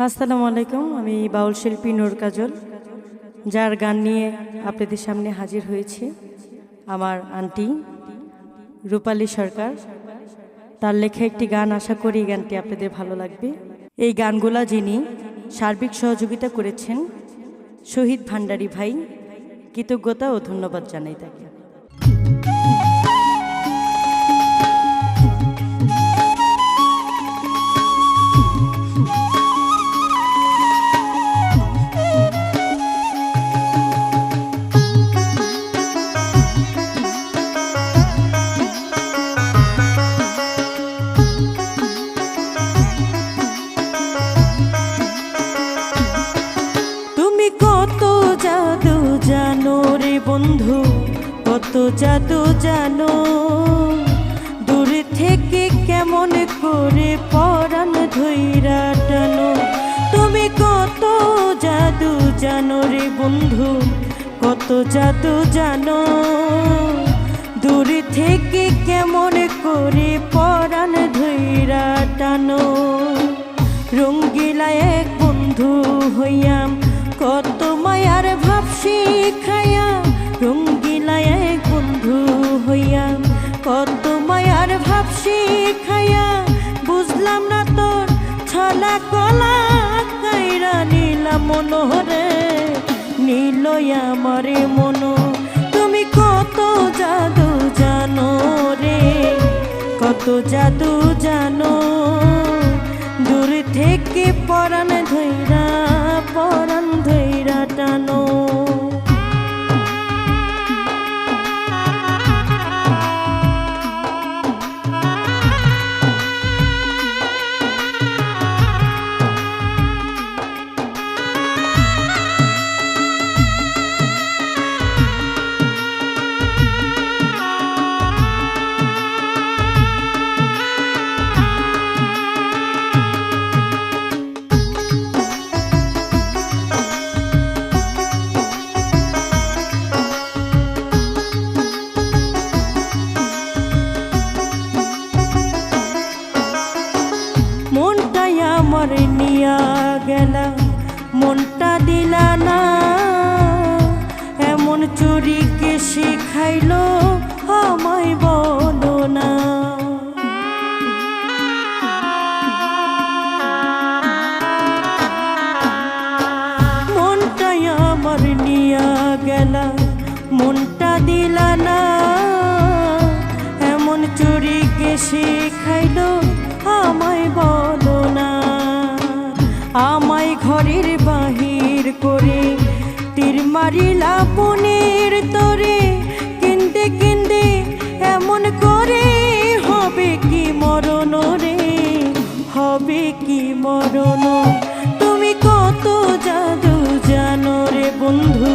আসসালামু আলাইকুম। আমি বাউল শিল্পী নূর কাজল, যার গান নিয়ে আপনাদের সামনে হাজির হয়েছি। আমার আন্টি রূপালী সরকার, তার লেখা একটি গান। আশা করি গানটি আপনাদের ভালো লাগবে। এই গানগুলা যিনি সার্বিক সহযোগিতা করেছেন শহীদ ভান্ডারী ভাই, কৃতজ্ঞতা ও ধন্যবাদ জানাই তাকে। জানো রে বন্ধু, কত জাদু জানো, দূর থেকে কেমন করে পরাণ ধইরা টানো। তুমি কত জাদু জানো রে বন্ধু, কত জাদু জানো, দূর থেকে কেমন করে পরাণ ধইরা টানো। রঙ্গিলা এক বন্ধু হইয়াম, কত মায়ার ভাব শিখাইয়া। রঙ্গিলা এক বন্ধু হইয়া, কত মায়ার ভাব শিখাইয়া। বুঝলাম না তোর ছলা কলা, কাইরা নীলা মনোহরে নীল আমারে মনো। তুমি কত জাদু জানো রে, কত জাদু জানো, দূর থেকে পরাণ ধইরা পরাণ ধইরা টানো। মনটাই আমার নিয়া গেলা, মনটা দিলা না। এমন চুরি কে শিখাইলো আমায় বলো না। মনটাই আমার নিয়া গেলা, মনটা দিলা না। এমন চুরি কে শিখাইলো আমায় বলো না। আমায় ঘরের বাহির করে তীর মারিলা মনের তরে। কিন্দে কিন্দে এমন করে হবে কি মরণ রে, হবে কি মরণ। তুমি কত জাদু জানো রে বন্ধু,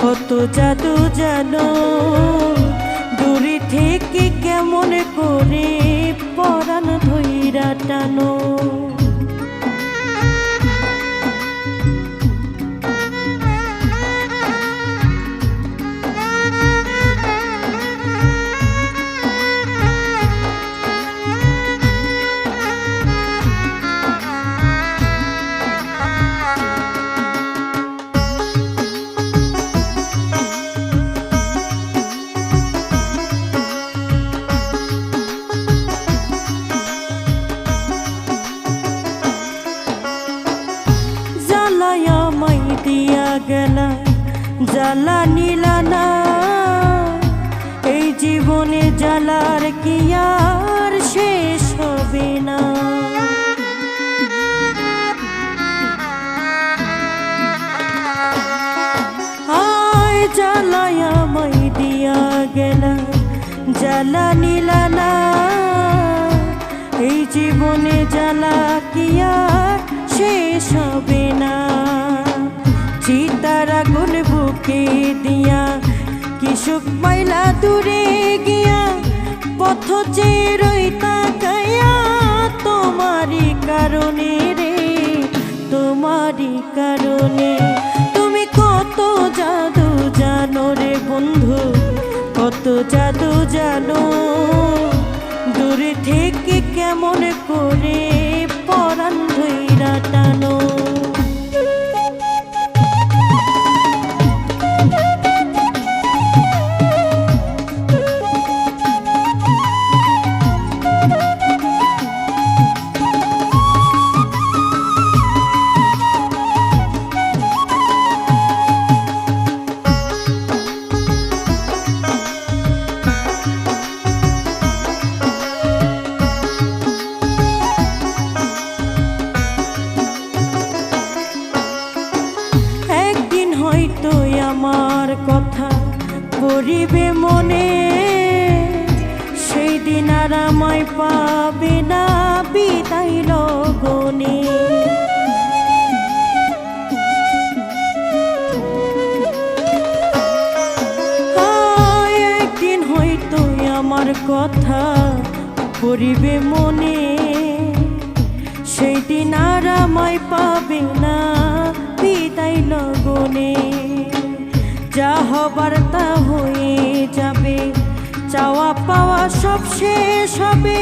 কত জাদু জানো, দূরে থেকে কেমন করে পরাণ ধইরা টানো। দিয়া গেলা জ্বালা নিলা না। এই জীবনে জ্বালার কি আর শেষ হবে না। আয় জ্বালায় আমায় দিয়া গেলা জ্বালা নিলা না। এই জীবনে জ্বালা কি আর শেষ হবে না। চিতার আগুন বুকে দিয়া কি সুখ পাইলা দূরে গিয়া। পথ চেয়ে রই তাকাইয়া তোমারই কারণে রে, তোমারই কারণে। তুমি কত জাদু জানো রে বন্ধু, কত জাদু জানো, দূরে থেকে কেমন করে পরাণ ধইরা টানো। পড়িবে মনে সেই দিন আর আমায় পাবে না বিদায় লগনে। একদিন হয়তো আমার কথা পড়িবে মনে সেই দিন আর আমায় পাবে না বিদায় লগনে। যা হবার তা হয়ে যাবে, চাওয়া পাওয়া সব শেষ হবে।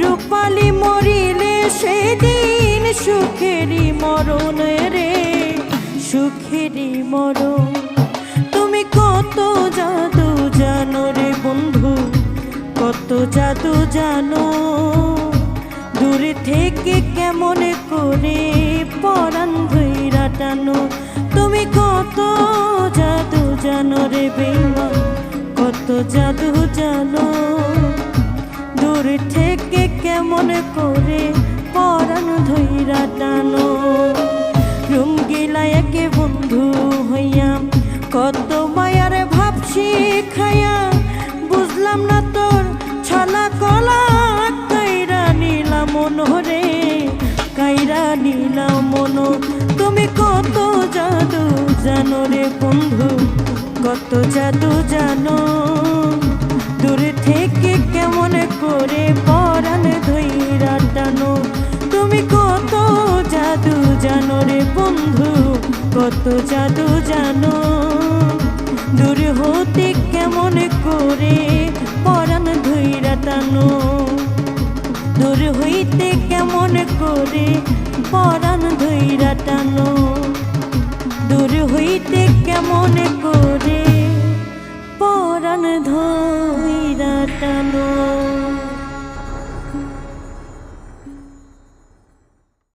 রূপালী মরিলে সেদিন সুখেরই মরণ রে, সুখেরই মরণ। তুমি কত জাদু জানো রে বন্ধু, কত জাদু জানো। দূরে থেকে কেমন করে পরাণ ধইরা টানো। তুমি কত জাদু জানো রে বেঈমান, কত জাদু জানো। দূর থেকে কেমন করে পরাণ ধইরা টানো। রঙ্গিলা একে বন্ধু হইয়া কত মায়ার ভাব শিখাইয়া, বুঝলাম না তোর ছলা কলা কাইরা নীলা মন রে, কাইরা নীলা মন। তুমি কত জাদু জানো রে বন্ধু, কত জাদু জানো। দূর থেকে কেমন করে পরাণ ধইরা টানো। তুমি কত জাদু জানো রে বন্ধু, কত জাদু জানো। দূর হতে কেমন করে পরাণ ধইরা টানো। দূর হইতে কেমন করে পরাণ ধইরা টানো। দূর হইতে কেমন করে পরাণ ধইরা টানো।